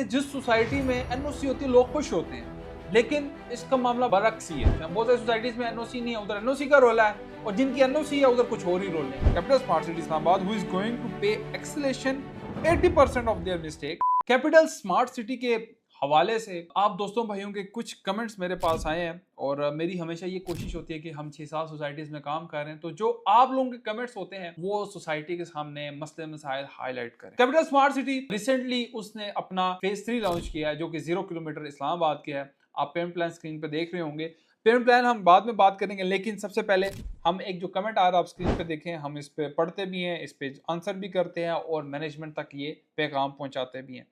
कि जिस सोसाइटी में एनओसी होती है लोग खुश होते हैं, लेकिन इसका मामला बरक्स ही है। बहुत सारी सोसाइटीज में एनओसी नहीं है, उधर एनओसी का रोल है, और जिनकी एनओसी है उधर कुछ और ही रोल है। Capital smart city Islamabad who is going to pay acceleration 80% of their mistake. Capital smart city के हवाले से आप दोस्तों भाइयों के कुछ कमेंट्स मेरे पास आए हैं, और मेरी हमेशा ये कोशिश होती है कि हम 6-7 सोसाइटीज में काम कर रहे हैं, तो जो आप लोगों के कमेंट्स होते हैं वो सोसाइटी के सामने मसले मसाइल हाईलाइट करें। कैपिटल स्मार्ट सिटी रिसेंटली उसने अपना फेज 3 लॉन्च किया है, जो कि 0 किलोमीटर इस्लामाबाद के है। आप पेमेंट प्लान स्क्रीन पे देख रहे होंगे। पेमेंट प्लान हम बाद में बात करेंगे, लेकिन सबसे पहले हम एक जो कमेंट आ रहा है आप स्क्रीन पे देखें, हम इस पे पढ़ते भी हैं, इस पे आंसर भी करते हैं और मैनेजमेंट तक ये पैगाम पहुंचाते भी हैं।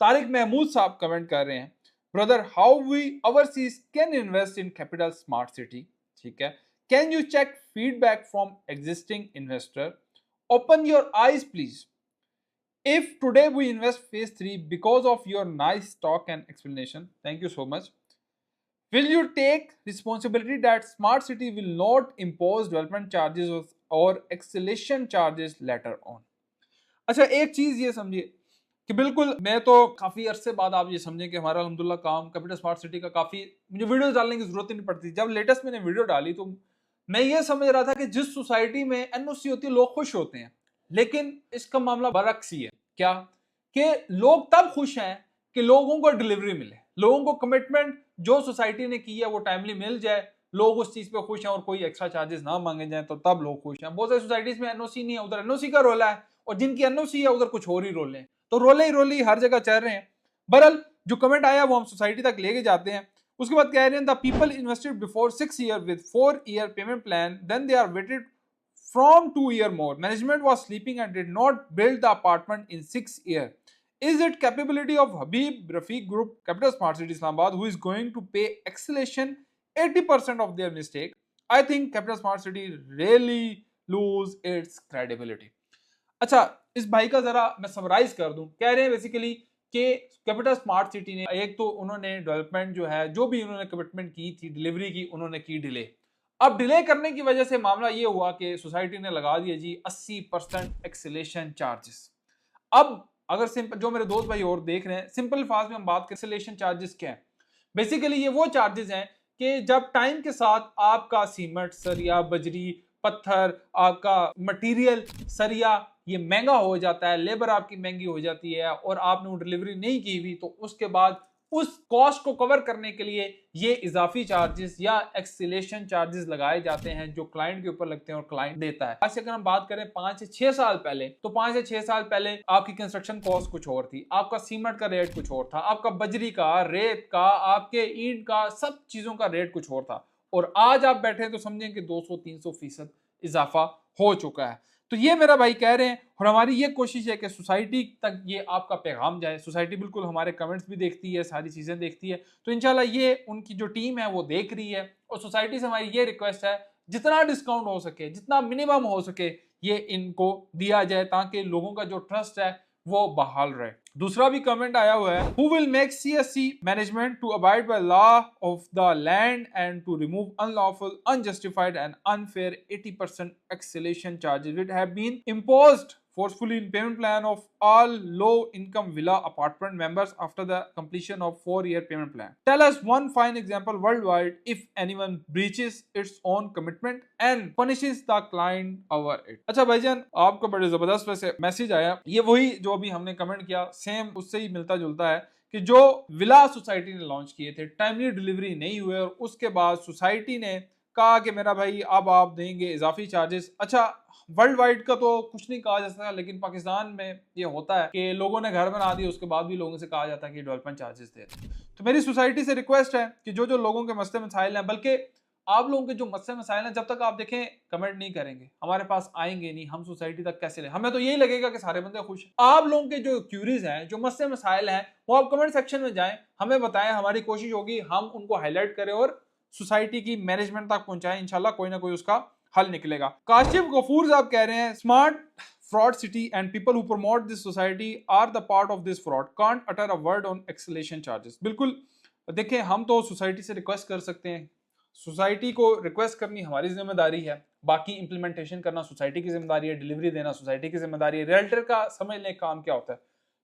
तारिक महमूद साहब कमेंट कर रहे हैं, brother how we overseas can invest in capital smart city. ठीक है, can you check feedback from existing investor, open your eyes please. If today we invest phase 3 because of your nice talk and explanation, thank you so much. Will you take responsibility that Smart City will not impose development charges or acceleration charges later on? अच्छा, एक चीज ये समझिए कि बिल्कुल मैं तो काफी अरसे बाद आप ये समझें कि हमारा अल्हम्दुलिल्लाह काम कैपिटल स्मार्ट सिटी का काफी, मुझे वीडियो डालने की जरूरत ही नहीं पड़ती। जब लेटेस्ट मैंने वीडियो डाली तो मैं ये समझ रहा था कि जिस सोसाइटी में एनओसी होती है लोग खुश होते हैं, लेकिन इसका मामला बरक्स ही है। क्या कि लोग तब खुश हैं कि लोगों को डिलीवरी मिले, लोगों को कमिटमेंट जो सोसाइटी ने की है वो टाइमली मिल जाए, लोग उस चीज पे खुश हैं और कोई एक्स्ट्रा चार्जेस ना मांगे जाएं, तो तब लोग खुश हैं। बहुत सारी सोसाइटीज में एनओसी नहीं है, उधर एनओसी का रोल है, और जिनकी एनओसी है उधर कुछ और ही रोल है, तो रोले ही हर जगह चल रहे हैं। बहरहाल जो कमेंट आया वो हम सोसाइटी तक लेके जाते हैं। उसके बाद कह रहे हैं the people invested before 6 year with 4 year payment plan, then they are waited from 2 year more. Management was sleeping and did not build the apartment in 6 year. Is it capability of Habib Rafiq Group, Capital Smart City Islamabad, who is going to pay acceleration 80% of their mistake? I think Capital Smart City really lose its credibility. अच्छा, इस भाई का जरा मैं summarise कर दूं। कह रहे हैं बेसिकली कि कैपिटल स्मार्ट सिटी ने एक तो उन्होंने डेवलपमेंट जो है, जो भी उन्होंने कमिटमेंट की थी डिलीवरी की, उन्होंने की डिले। अब डिले करने की वजह से मामला ये हुआ कि सोसाइटी ने लगा दिया जी 80% एक्सेलेशन चार्जेस। अब अगर सिंपल, जो मेरे दोस्त भाई और देख रहे हैं, सिंपल फास्ट में हम बात करें एक्सेलेशन चार्जेस क्या है। बेसिकली ये वो चार्जेस हैं कि जब टाइम के साथ आपका सीमेंट, सरिया, बजरी, पत्थर, आपका मटेरियल, सरिया ये महंगा हो जाता है, लेबर आपकी महंगी हो जाती है, और आपने वो डिलीवरी नहीं की हुई, तो उसके बाद उस कॉस्ट को कवर करने के लिए ये इजाफी चार्जेस या एक्सीलेशन चार्जेस लगाए जाते हैं, जो क्लाइंट के ऊपर लगते हैं और क्लाइंट देता है। आज अगर हम बात करें 5 से 6 साल पहले, तो 5 से 6 साल पहले आपकी कंस्ट्रक्शन कॉस्ट कुछ और थी, आपका सीमेंट का रेट कुछ और था, आपका बजरी का, रेत का, आपके ईंट का, सब चीजों का रेट कुछ और था, और आज आप बैठे हैं तो समझें कि 200-300% इजाफा हो चुका है। तो ये मेरा भाई कह रहे हैं, और हमारी ये कोशिश है कि सोसाइटी तक ये आपका पैगाम जाए। सोसाइटी बिल्कुल हमारे कमेंट्स भी देखती है, सारी चीज़ें देखती है, तो इंशाल्लाह ये उनकी जो टीम है वो देख रही है, और सोसाइटी से हमारी ये रिक्वेस्ट है जितना डिस्काउंट हो सके, जितना मिनिमम हो सके, ये इनको दिया जाए ताकि लोगों का जो ट्रस्ट है वो बहाल रहे। दूसरा भी कमेंट आया हुआ है, who will make CSC management to abide by law of the land and to remove unlawful, unjustified and unfair 80% acceleration charges which have been imposed forcefully in payment plan of all low income villa apartment members after the completion of 4-year payment plan. Tell us one fine example worldwide if anyone breaches its own commitment and punishes the client over it. अच्छा भाईजान, आपको बड़े जबरदस्त वैसे message आया, ये वही जो अभी हमने कमेंट किया सेम उससे ही मिलता जुलता है कि जो विला सोसाइटी ने लॉन्च किए थे, टाइमली डिलीवरी नहीं हुए, और उसके बाद सोसाइटी ने कहा कि मेरा भाई अब आप देंगे इजाफी चार्जेस। अच्छा, वर्ल्ड वाइड का तो कुछ नहीं कहा जा सकता, लेकिन पाकिस्तान में ये होता है कि लोगों ने घर बना दिए, उसके बाद भी लोगों से कहा जाता है कि डेवलपमेंट चार्जेस दे। तो मेरी सोसाइटी से रिक्वेस्ट है कि जो जो लोगों के मसले मसाइल हैं, बल्कि आप लोगों के जो मसले मसाइल हैं, जब तक आप देखें कमेंट नहीं करेंगे, हमारे पास आएंगे नहीं, हम सोसाइटी तक कैसे लें? हमें तो यही लगेगा कि सारे बंदे खुश हैं। आप लोगों के जो क्यूरीज हैं, जो मसले मसाइल हैं, वो आप कमेंट सेक्शन में जाएं, हमें बताएं, हमारी कोशिश होगी हम उनको हाईलाइट करें और सोसाइटी की मैनेजमेंट तक पहुंचाएं। इंशाल्लाह कोई ना कोई उसका हल निकलेगा। काशिफ गफूर साहब कह रहे हैं, smart fraud city and people who promote this society are the part of this fraud, can't utter a word on acceleration charges. बिल्कुल देखें, हम तो सोसाइटी से रिक्वेस्ट कर सकते हैं, सोसाइटी को रिक्वेस्ट करनी हमारी जिम्मेदारी है, बाकी इंप्लीमेंटेशन करना सोसाइटी की जिम्मेदारी है, डिलीवरी देना सोसाइटी की जिम्मेदारी है। रियल्टर का समझ लें काम क्या होता है,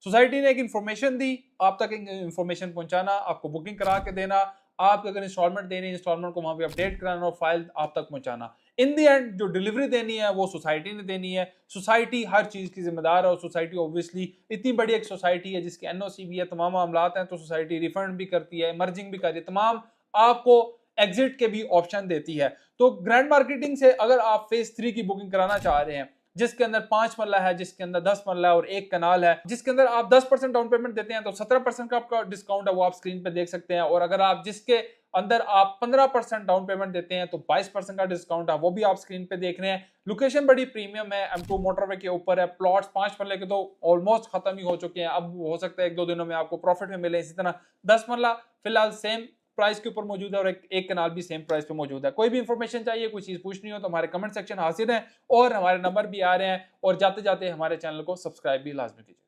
सोसाइटी ने एक इन्फॉर्मेशन दी, आप तक इन्फॉर्मेशन पहुंचाना, आपको बुकिंग करा के देना, आप अगर इंस्टॉलमेंट देनी है इंस्टॉलमेंट को वहां पे अपडेट कराना और फाइल आप तक पहुंचाना। इन दी एंड जो डिलीवरी देनी है वो सोसाइटी ने देनी है। सोसाइटी हर चीज की जिम्मेदार है और सोसाइटी ऑब्वियसली इतनी बड़ी एक सोसाइटी है जिसकी एनओसी भी है, तमाम मामलात हैं, तो सोसाइटी रिफंड भी करती है, मर्जिंग भी करती है, तमाम आपको एग्जिट के भी ऑप्शन देती है। तो ग्रैंड मार्केटिंग से अगर आप फेज 3 की बुकिंग कराना चाह रहे हैं जिसके अंदर 5 मरला है, जिसके अंदर 10 मरला है और एक कनाल है, जिसके अंदर आप 10% डाउन पेमेंट देते हैं तो 17% का आपका डिस्काउंट है, वो आप स्क्रीन पे देख सकते हैं। और अगर आप जिसके अंदर आप 15% डाउन पेमेंट देते हैं तो 22% का डिस्काउंट है, वो भी आप स्क्रीन पे देख रहे हैं। लोकेशन बड़ी प्रीमियम है, M2 मोटरवे के ऊपर है, प्लॉट्स 5 मरले के तो ऑलमोस्ट खत्म ही हो चुके हैं, अब हो सकता है 1-2 दिनों में आपको प्रॉफिट में मिले। इसी तरह 10 मरला फिलहाल सेम प्राइस के ऊपर मौजूद है और एक कनाल भी सेम प्राइस पे मौजूद है। कोई भी इंफॉर्मेशन चाहिए, कोई चीज पूछनी हो तो हमारे कमेंट सेक्शन हाजिर है और हमारे नंबर भी आ रहे हैं। और जाते जाते हमारे चैनल को सब्सक्राइब भी लाजमी कीजिए।